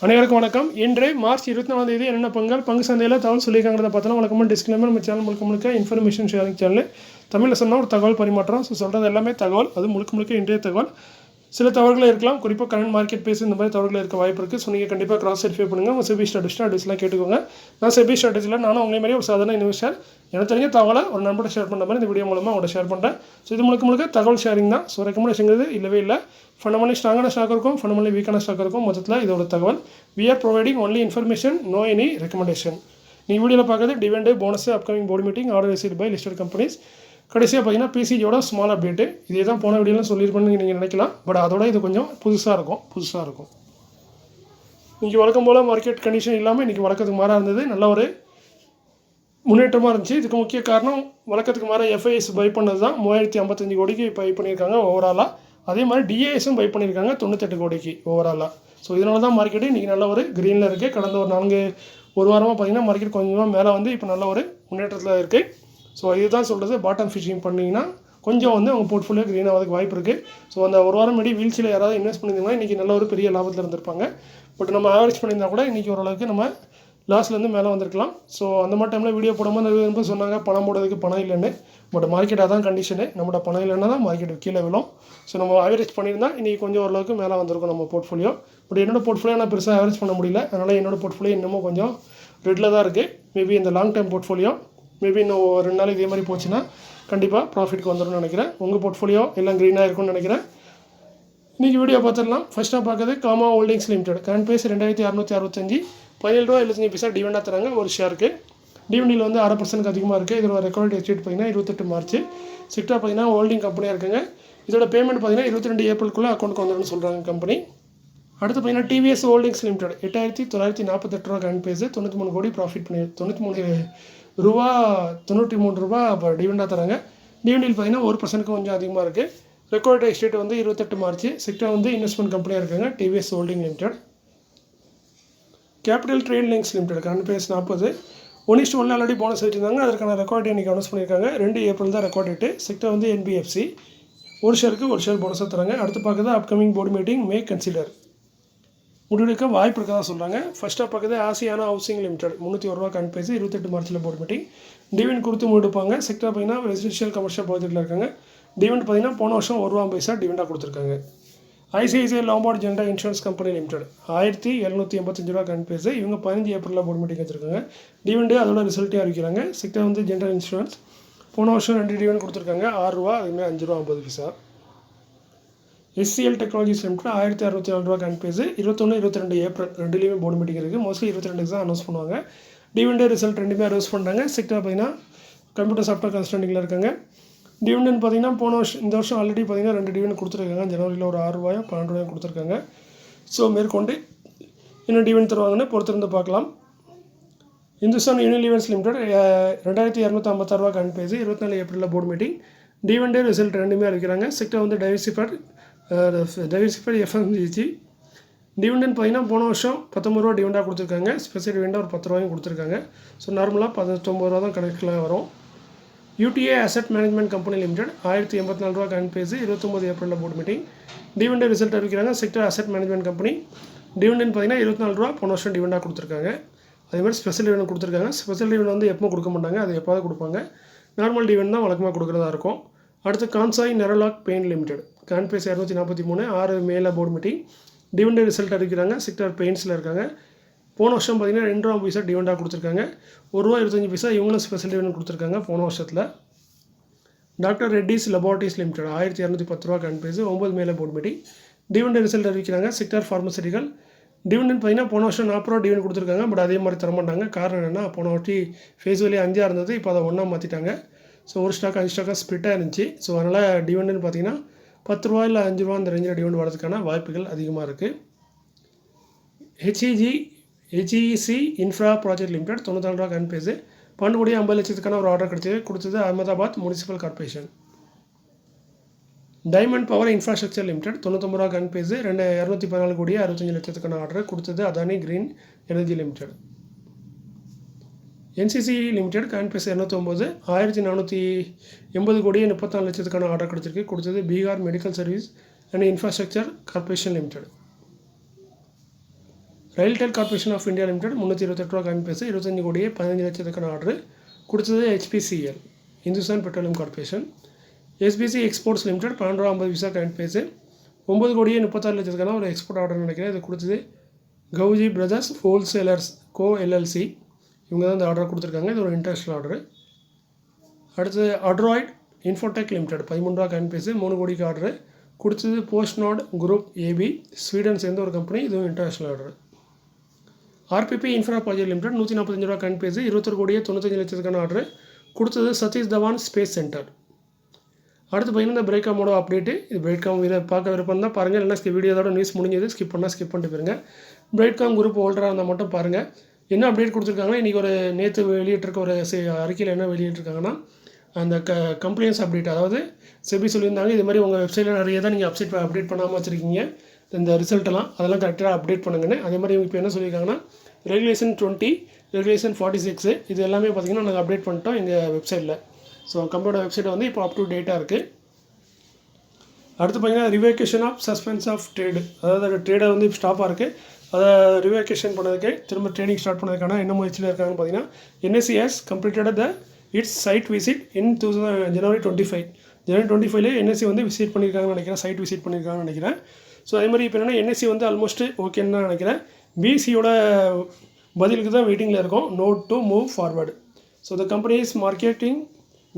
அனைவருக்கும் வணக்கம். இன்று மார்ச் 24ஆம் தேதி என்னென்ன பங்கு சந்தையில் தகவல் சொல்லியிருக்காங்கிறத பார்த்தோன்னா வழக்கமாக டிஸ்க்ளைமர் நம்ம சேனல் முழுக்க இன்ஃபர்மேஷன் ஷேரிங் சேனல் தமிழில் சொன்னால் ஒரு தகவல் பரிமாற்றம். ஸோ சொல்கிறது எல்லாமே தகவல், அது முழுக்க இன்றைய தகவல். சில தவறுகள் இருக்கலாம், குறிப்பாக கரண்ட் மார்க்கெட் பேஸ் இந்த மாதிரி தவறுகள் இருக்க வாய்ப்பு இருக்குது. ஸோ நீங்கள் கண்டிப்பாக கிராஸ் வெரிஃபை பண்ணுங்கள். உங்கள் செபி ஸ்ட்ராட்டஜிஸ்ட் அட்வைஸ்லாம் கேட்டுக்கோங்க. நான் செபி ஸ்ட்ராட்டஜியில் நானும் உங்களை மாதிரி ஒரு சாதாரண இன்வெஸ்டர், எனக்கு தெரிஞ்ச தகவலை ஒரு நண்பரை ஷேர் பண்ணுற மாதிரி இந்த வீடியோ மூலமாக அவங்களோட ஷேர் பண்ணுறேன். ஸோ இது முழுக்க தகவல் ஷேரிங் தான். ஸோ ரெக்கமெண்டேஷன்ங்கிறது இல்லவே இல்லை. ஃபண்டமெண்டலி ஸ்ட்ராங்கான ஸ்டாக் இருக்கும், ஃபண்டமெண்டலி வீக்கான ஸ்டாக் இருக்கும். மொத்தத்தில் இதோட தகவல். We are providing only information, no any recommendation. நீங்கள் வீடியோவில் பார்க்குறது dividend, bonus, upcoming board meeting, order received by listed companies. கடைசியாக பார்த்தீங்கன்னா பிசிஜியோட ஸ்மால் அப்டேட்டு. இதே தான் போன வீடியோலாம் சொல்லியிருப்பேன்னு நீங்கள் நினைக்கலாம். பட் அதோட இது கொஞ்சம் புதுசாக இருக்கும். இன்றைக்கி வழக்கம் போல் மார்க்கெட் கண்டிஷன் இல்லாமல் இன்றைக்கி வழக்கத்துக்கு மாறாக இருந்தது. நல்ல ஒரு முன்னேற்றமாக இருந்துச்சு. இதுக்கு முக்கிய காரணம் வழக்கத்துக்கு மாற எஃப்ஐஎஸ் பை பண்ணது தான். 3055 கோடிக்கு பை பண்ணியிருக்காங்க ஓவராலாக. அதே மாதிரி டிஏஎஸும் பை பண்ணியிருக்காங்க 98 கோடிக்கு ஓவராலாக. ஸோ இதனால தான் மார்க்கெட்டு இன்றைக்கி நல்ல ஒரு க்ரீனில் இருக்குது. கடந்த ஒரு வாரமாக பார்த்திங்கன்னா மார்க்கெட் கொஞ்சமாக மேலே வந்து இப்போ நல்ல ஒரு முன்னேற்றத்தில் இருக்குது. ஸோ இதுதான் சொல்கிறது, பாட்டம் ஃபிஷிங் பண்ணிங்கன்னா கொஞ்சம் வந்து அவங்க போர்ட்ஃபோலியோ க்ரீன் ஆகிறதுக்கு வாய்ப்பு இருக்குது. ஸோ அந்த ஒரு வாரம் முன்னாடி வீழ்ச்சியில் யாராவது இன்வெஸ்ட் பண்ணியிருந்தாங்கன்னா இன்றைக்கி நல்ல ஒரு பெரிய லாபத்தில் இருந்திருப்பாங்க. பட் நம்ம ஆவரேஜ் பண்ணியிருந்தால் கூட இன்றைக்கி ஓரளவுக்கு நம்ம லாஸ்ட்லேருந்து மேலே வந்திருக்கலாம். ஸோ அந்த மாதிரி டைமில் வீடியோ போடும்போது நிறைய சொன்னாங்க பணம் போடுறதுக்கு பணம் இல்லைன்னு. பட் மார்க்கெட் அதான் கண்டிஷனு, நம்மளோட பணம் இல்லைன்னா தான் மார்க்கெட் கீழே விழும். ஸோ நம்ம ஆவரேஜ் பண்ணியிருந்தால் இன்றைக்கி கொஞ்சம் ஓரளவுக்கு மேலே வந்திருக்கும் நம்ம போர்ட்ஃபோலியோ. பட் என்னோடய போர்ட்ஃபோலியோ நான் பெருசாக ஆவரேஜ் பண்ண முடியல. அதனால் என்னோடய போர்ட்ஃபோலியோ இன்னமும் கொஞ்சம் ரெட்டில் தான் இருக்குது. மேபி இந்த லாங் டைம் போர்ட்ஃபோலியோ மேபி இன்னும் 2 நாள் இதே மாதிரி போச்சுன்னா கண்டிப்பாக ப்ராஃபிட்க்கு வந்துடும்னு நினைக்கிறேன். உங்கள் போர்ட்ஃபோலியோ எல்லாம் க்ரீனாக இருக்கும்னு நினைக்கிறேன். இன்றைக்கி வீடியோ பார்த்துடலாம். ஃபஸ்ட்டாக பார்க்குறது Kama holdings limited. Current base 2665, ₹17.75 டிவிடெண்டாக தராங்க ஒரு ஷேருக்கு. டிவிடெண்டில் வந்து 6% அதிகமாக இருக்குது. இதோட ரெக்கார்ட் டேட் பார்த்தீங்கன்னா 28 மார்ச். செக்டார் பார்த்தீங்கன்னா ஹோல்டிங் கம்பெனியாக இருக்குங்க. இதோட பேமெண்ட் பார்த்தீங்கன்னா 22 ஏப்ரலுக்குள்ளே அக்கௌண்ட்டுக்கு வந்துடும்னு சொல்கிறாங்க கம்பெனி. அடுத்து பார்த்தீங்கன்னா TVS holdings limited 8948 current base 93 கோடி ப்ராஃபிட் பண்ணி ₹93 அப்போ டிவிடெண்டாக தராங்க. டிவிடெண்டில் பார்த்தீங்கன்னா 1% கொஞ்சம் அதிகமாக இருக்குது. ரெக்கார்ட் டேட் வந்து 28 மார்ச். செக்டார் வந்து இன்வெஸ்ட்மெண்ட் கம்பெனியாக இருக்காங்க TVS holding limited. Capital trade links limited current base 40, 1:1 already bonus வச்சுருந்தாங்க. அதற்கான ரெக்கார்ட் இன்றைக்கி அனௌன்ஸ் பண்ணியிருக்காங்க. 2 ஏப்ரல் தான் ரெக்கார்ட் டேட்டு. செக்டார் வந்து என்பிஎஃப்சி ஒரு ஷேர் போனஸாக தராங்க. அடுத்து பார்க்குறது upcoming board meeting may consider முடிவெடுக்க வாய்ப்பு இருக்கதா சொல்கிறாங்க. ஃபஸ்ட்டாக பார்க்குறது Ashiana housing limited ₹301 current base 28 மார்ச்சில் போர்டு மீட்டிங். டிவிடெண்ட் கொடுத்து முடிப்பாங்க. செக்டார் பார்த்தீங்கன்னா ரெசிடென்ஷியல் கமர்ஷியல் ப்ராஜெக்ட்டில் இருக்காங்க. டிவிடெண்ட் பார்த்தீங்கன்னா போன வருஷம் ₹1 டிவிடெண்டாக கொடுத்துருக்காங்க. ICICI Lombard general insurance company limited ₹1785 current base. இவங்க 15 ஏப்ரலில் போர்டு மீட்டிங் வச்சுருக்காங்க. டிவிடெண்ட் அதோட ரிசல்ட்டே அறிவிக்கிறாங்க. செக்டார் வந்து ஜெனரல் இன்சூரன்ஸ் போன வருஷம் 2 டிவிடெண்ட் கொடுத்துருக்காங்க, ₹6, அதுமாதிரி ₹5.50. SCL technologies limited ₹1604 current base 21, 22 April ரெண்டுலேயுமே போர்டு மீட்டிங் இருக்குது. மோஸ்ட்லி 22 தான் அனௌன்ஸ் பண்ணுவாங்க. டிவிடெண்ட் ரிசல்ட் ரெண்டுமே அனௌன்ஸ் பண்ணுறாங்க. செக்டார் பார்த்தீங்கன்னா கம்ப்யூட்டர் சாஃப்ட்வேர் கன்ஸ்டன்டிங்கில் இருக்காங்க. டிவிடெண்ட் பார்த்தீங்கன்னா இந்த வருஷம் ஆல்ரெடி பார்த்தீங்கன்னா 2 டிவிடெண்ட் கொடுத்துருக்காங்க. ஜனவரியில் ஒரு ₹6, ₹12 கொடுத்துருக்காங்க. ஸோ மேற்கொண்டு இன்னும் டிவிடெண்ட் தருவாங்கன்னு பொறுத்திருந்து பார்க்கலாம். இந்துஸ்தான் யூனிலிவர்ஸ் லிமிடெட் ₹2256 கரண்ட் பேஸ் 24 ஏப்ரலில் போர்டு மீட்டிங். டிவிடெண்ட் ரிசல்ட் ரெண்டுமே இருக்கிறாங்க. செக்டார் வந்து டைவர்சிஃபைட் எஃப்எம்சிஜி. டிவிடெண்ட் பார்த்தீங்கன்னா போன வருஷம் ₹19 டிவிடெண்டாக கொடுத்துருக்காங்க. ஸ்பெஷல் டிவிடெண்டாக ஒரு ₹10 கொடுத்துருக்காங்க. ஸோ நார்மலாக ₹19 தான் கணக்கில் வரும். UTI asset management company limited ₹1084 current base 29 ஏப்ரலில் போர்டு மீட்டிங். டிவிடெண்ட் ரிசல்ட் அறிவிக்கிறாங்க. Sector asset management company. Dividend பார்த்தீங்கன்னா ₹24 போன வருஷம் டிவிடெண்டாக கொடுத்துருக்காங்க. அதேமாதிரி ஸ்பெஷல் டிவிடெண்ட் கொடுத்துருக்காங்க. ஸ்பெஷல் டிவிடெண்ட் வந்து எப்போ கொடுக்க மாட்டாங்க, அது எப்போது கொடுப்பாங்க. நார்மல் டிவிடெண்ட் தான் வழக்கமாக கொடுக்குறதா இருக்கும். அடுத்து Kansai Nerolac paint limited current price 243, 6 மேல போர்டு மீட்டிங். டிவிடெண்ட் ரிசல்ட் அறிவிக்கிறாங்க. செக்டார் பெயிண்ட்ஸில் இருக்காங்க. போன வருஷம் பார்த்தீங்கன்னா ₹2 டிவிடெண்டாக கொடுத்துருக்காங்க. ₹1.25 இவங்களும் ஸ்பெஷல் டிவிடெண்ட் கொடுத்துருக்காங்க போன வருஷத்தில். Doctor Reddy's laboratories limited ₹1210 current base 9 மேல போர்டு மீட்டிங். டிவிடெண்ட் ரிசல்ட் அறிவிக்கிறாங்க. Sector pharmaceutical. டிவிடெண்ட் பார்த்தீங்கன்னா போன வருஷம் ₹40 டிவிடெண்ட் கொடுத்துருக்காங்க. பட் அதே மாதிரி தரமாட்டாங்க. காரணம் என்னென்னா போன வாட்டி ஃபேஸ் வேல்யூ 5 இருந்தது, இப்போ அதை 1 மாற்றிட்டாங்க. ஸோ ஒரு ஸ்டாக் 5 ஸ்டாக்காக ஸ்ப்ளிட்டாக இருந்துச்சு. ஸோ அதனால் டிவிடெண்ட் பார்த்தீங்கன்னா ₹10 இல்லை ₹5 அந்த ரேஞ்சில் டிவிடெண்ட் வரதுக்கான வாய்ப்புகள் அதிகமாக இருக்குது. HEC infra project limited ₹94 current price 12,50,00,000 ஒரு ஆர்டர் கொடுத்தது Ahmedabad municipal corporation. Diamond power infrastructure limited ₹99 current price 214,65,00,000 order கொடுத்தது Adani green energy limited. NCC limited current price 209, 1480,34,00,000 order கொடுத்தது Bihar medical service and infrastructure corporation limited. RailTel corporation of India limited 328 ரூபா current price 25 கோடியே 15 லட்சத்துக்கான order கொடுத்தது. HPCL Hindustan petroleum corporation. SBC exports limited 12 ரூபா 50 பைசா coin பேசு 9 கோடியே 36 லட்சத்துக்கான ஒரு எக்ஸ்போர்ட் ஆர்டர் நினைக்கிறேன். இது கொடுத்தது கவுஜி பிரதர்ஸ் ஹோல்சேலர்ஸ் கோ LLC. இவங்க தான் இந்த ஆர்டர் கொடுத்துருக்காங்க. இது ஒரு இன்டர்நேஷ்னல் ஆர்டர். அடுத்தது அட்ராய்ட் இன்ஃபோடெக் லிமிடெட் 13 ரூபா காயின் பேசு 3 கோடிக்கு ஆர்டர் கொடுத்தது. போஸ்ட்நாட் குரூப் AB ஸ்வீடன் சேர்ந்த ஒரு கம்பெனி. இதுவும் international order. RPP infra project limited 145 ரூபா காயின் பேசு 21 கோடியே 95 லட்சத்துக்கான ஆர்டர் கொடுத்தது. Satish Dhawan space centre. அடுத்து பார்த்தீங்கன்னா இந்த பிரேக்காமோட அப்டேட்டு. இது பிரேக்காம் இதை பார்க்க விருப்பம் தான் பாருங்கள். இல்லைனா வீடியோதோட நியூஸ் முடிஞ்சது ஸ்கிப் பண்ணால் ஸ்கிப் பண்ணிட்டு போயிருங்க. பிரேக்காம் குரூப் ஹோல்டராக இருந்தால் மட்டும் பாருங்கள். என்ன அப்டேட் கொடுத்துருக்காங்கன்னா இன்றைக்கி ஒரு நேற்று வெளியிட்டிருக்க ஒரு அறிக்கையில் என்ன வெளியிட்டிருக்காங்கன்னா அந்த கம்ப்ளைண்ட்ஸ் அப்டேட், அதாவது செபி சொல்லியிருந்தாங்க இது மாதிரி உங்கள் வெப்சைட்டில் நிறைய தான் நீங்கள் அப்டேட் பண்ணாமல் வச்சுருக்கீங்க இந்த ரிசல்ட்டெல்லாம், அதெல்லாம் கரெக்டாக அப்டேட் பண்ணுங்கன்னு. அதே மாதிரி இப்போ என்ன சொல்லியிருக்காங்கன்னா ரெகுலேஷன் 20 ரெகுலேஷன் 46 இது எல்லாமே பார்த்திங்கன்னா நாங்கள் அப்டேட் பண்ணிட்டோம் எங்கள் வெப்சைட்டில். ஸோ கம்பெனியோட வெப்சைட் வந்து இப்போ அப் டு டேட்டாக இருக்குது. அடுத்து பார்த்திங்கன்னா ரிவேகேஷன் ஆஃப் சஸ்பென்ஸ் ஆஃப் ட்ரேடு, அதாவது ட்ரேடை வந்து ஸ்டாப்பாக இருக்குது, அதை ரிவேகேஷன் பண்ணதுக்கு திரும்ப ட்ரேடிங் ஸ்டார்ட் பண்ணதுக்கான என்ன முயற்சியில் இருக்காங்கன்னு பார்த்தீங்கன்னா NSE has completed the its site visit in January 25. January 25 NSE வந்து விசிட் பண்ணியிருக்காங்கன்னு நினைக்கிறேன், சைட் விசிட் பண்ணியிருக்காங்கன்னு நினைக்கிறேன். ஸோ அதே மாதிரி இப்போ என்னென்னா NSE வந்து ஆல்மோஸ்ட் ஓகேன்னு தான் நினைக்கிறேன். BSEயோட பதிலுக்கு தான் வெயிட்டிங்கில் இருக்கும். Not to move forward. So the company is marketing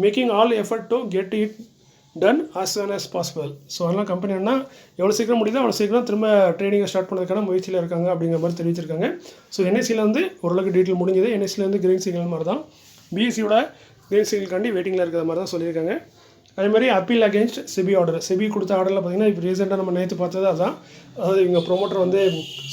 making all effort to get it done as soon as possible. So அதெல்லாம் கம்பெனி என்ன எவ்வளோ சீக்கிரம் முடியுதோ அவ்வளோ சீக்கிரம் திரும்ப ட்ரேடிங்கை ஸ்டார்ட் பண்ணதுக்கான முயற்சியில் இருக்காங்க அப்படிங்கிற மாதிரி தெரிவிச்சிருக்காங்க. ஸோ NSEயில் வந்து ஓரளவுக்கு டீட்டெயில் முடிஞ்சது. NSEயில் வந்து கிரீன் சிக்னல் மாதிரி தான், BSEயோட கிரீன் சிக்னலுக்காண்டி வெயிட்டிங்கில் இருக்கிற மாதிரி தான் சொல்லியிருக்காங்க. அதே மாதிரி appeal against SEBI order, SEBI கொடுத்த ஆர்டரில் பார்த்திங்கன்னா இப்போ ரீசெண்டாக நம்ம நேற்று பார்த்தது அதுதான். அதாவது இவங்க ப்ரொமோட்டர் வந்து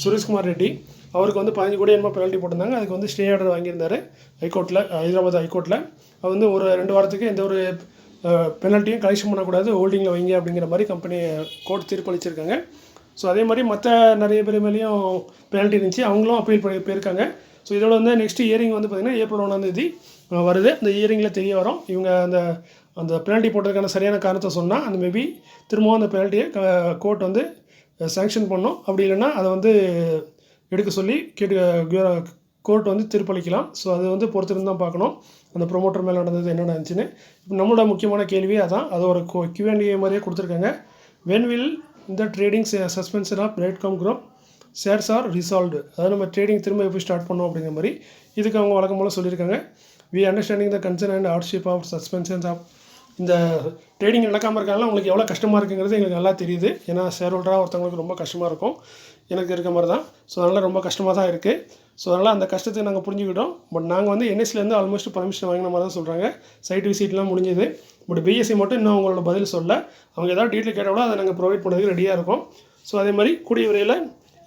சுரேஷ்குமார் ரெட்டி, அவருக்கு வந்து 15 கோடி என்னமோ பெனால்ட்டி போட்டிருந்தாங்க. அதுக்கு வந்து ஸ்டே ஆர்டர் வாங்கியிருந்தார் ஹைகோர்ட்டில், ஹைதராபாத் ஹைகோர்ட்டில். அது வந்து ஒரு 2 வாரத்துக்கு எந்த ஒரு பெனால்ட்டியும் கலெக்ஷன் பண்ணக்கூடாது, ஹோல்டிங்கில் வைங்க அப்படிங்கிற மாதிரி கம்பெனி கோர்ட் தீர்ப்பளிச்சிருக்காங்க. ஸோ அதே மாதிரி மற்ற நிறைய பேர் மேலேயும் பெனால்ட்டி இருந்துச்சு, அவங்களும் அப்பீல் பண்ணி போயிருக்காங்க. ஸோ இதோட வந்து நெக்ஸ்ட் இயரிங் வந்து பார்த்திங்கன்னா April 1 வருது. அந்த இயரிங்கில் தெரிய வரும் இவங்க அந்த பெனால்ட்டி போட்டதுக்கான சரியான காரணத்தை சொன்னால் அந்த மேபி திரும்பவும் அந்த பெனால்ட்டியை கோர்ட் வந்து சாங்ஷன் பண்ணோம். அப்படி இல்லைன்னா அதை வந்து எடுக்க சொல்லி கோர்ட் வந்து தீர்ப்பளிக்கலாம். ஸோ அது வந்து பொறுத்திருந்து தான் பார்க்கணும் அந்த ப்ரொமோட்டர் மேலே நடந்தது என்ன நடந்துச்சுன்னு. இப்போ நம்மளோட முக்கியமான கேள்வியே அதான், அது ஒரு Q&A மாதிரியே கொடுத்துருக்காங்க. வென் வில் இந்த trading suspension of Brightcom group shares are resolved, அதாவது நம்ம ட்ரேடிங் திரும்ப எப்படி ஸ்டார்ட் பண்ணோம் அப்படிங்கிற மாதிரி இதுக்கு அவங்க வழக்கம் போல் சொல்லியிருக்காங்க. We understanding the concern and hardship of suspensions of, இந்த ட்ரேடிங் நடக்காமல் இருக்காங்களா உங்களுக்கு எவ்வளோ கஷ்டமாக இருக்குங்கிறது எங்களுக்கு நல்லா தெரியுது. ஏன்னா ஷேர் ஹோல்டராக ஒருத்தவங்களுக்கு ரொம்ப கஷ்டமாக இருக்கும், எனக்கு இருக்க மாதிரி தான். ஸோ அதனால் ரொம்ப கஷ்டமாக தான் இருக்குது. ஸோ அதனால் அந்த கஷ்டத்தை நாங்கள் புரிஞ்சுக்கிட்டோம். பட் நாங்கள் வந்து NSEலேருந்து ஆல்மோஸ்ட் பர்மிஷன் வாங்கின மாதிரி தான் சொல்கிறாங்க. சைட் விசிட்லாம் முடிஞ்சது. பட் BSE மட்டும் இன்னும் அவங்களோட பதில் சொல்ல. அவங்க ஏதாவது டீட்டெயில் கேட்டாலும் அதை நாங்கள் ப்ரொவைட் பண்ணுறதுக்கு ரெடியாக இருக்கோம். ஸோ அதே மாதிரி கூடிய விரைவில்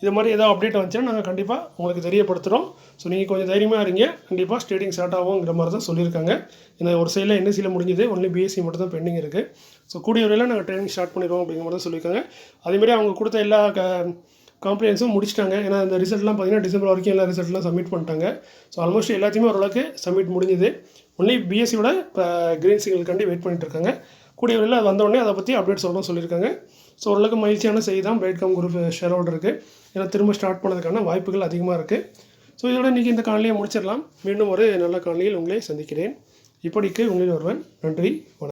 இது மாதிரி ஏதாவது அப்டேட் வந்துச்சுன்னா நாங்கள் கண்டிப்பாக உங்களுக்கு தெரியப்படுத்துகிறோம். ஸோ நீங்கள் கொஞ்சம் தைரியமாக இருங்க, கண்டிப்பாக ட்ரேடிங் ஸ்டார்ட் ஆகுங்கிற மாதிரி தான் சொல்லியிருக்காங்க. இந்த ஒரு சைடில் NSEயில் முடிஞ்சது, ஒன்லி BSE மட்டும் தான் பெண்டிங் இருக்குது. ஸோ கூடிய விரைவில் நாங்கள் ட்ரேடிங் ஸ்டார்ட் பண்ணிடுவோம் அப்படிங்கிற மாதிரி தான் சொல்லியிருக்காங்க. அதேமாதிரி அவங்க கொடுத்த எல்லா காம்ப்ளைண்ட்ஸும் முடிச்சிட்டாங்க. ஏன்னா இந்த ரிசல்ட்லாம் பார்த்திங்கன்னா டிசம்பர் வரைக்கும் எல்லா ரிசல்ட்லாம் சப்மிட் பண்ணிட்டாங்க. ஸோ ஆல்மோஸ்ட் எல்லாத்தையுமே ஓரளவுக்கு சப்மிட் முடிஞ்சுது. ஒன்லி BSEயோட இப்போ க்ரீன் சிக்னலுக்காண்டி வெயிட் பண்ணிட்டு இருக்காங்க. கூடிய விரைவில் அது வந்தோடனே அதை பற்றி அப்டேட் சொல்லணும்னு சொல்லியிருக்காங்க. ஸோ ஓரளவுக்கு மகிழ்ச்சியான செய்தி தான் பிரைட்காம் குரூப் ஷேர் ஹோல்டருக்கு. ஏன்னா திரும்ப ஸ்டார்ட் பண்ணதுக்கான வாய்ப்புகள் அதிகமாக இருக்குது. ஸோ இதோட இன்றைக்கி இந்த காணொலியை முடிச்சிடலாம். மீண்டும் ஒரு நல்ல காணொலியில் உங்களை சந்திக்கிறேன். இப்படிக்கு உங்களில் ஒருவன். நன்றி, வணக்கம்.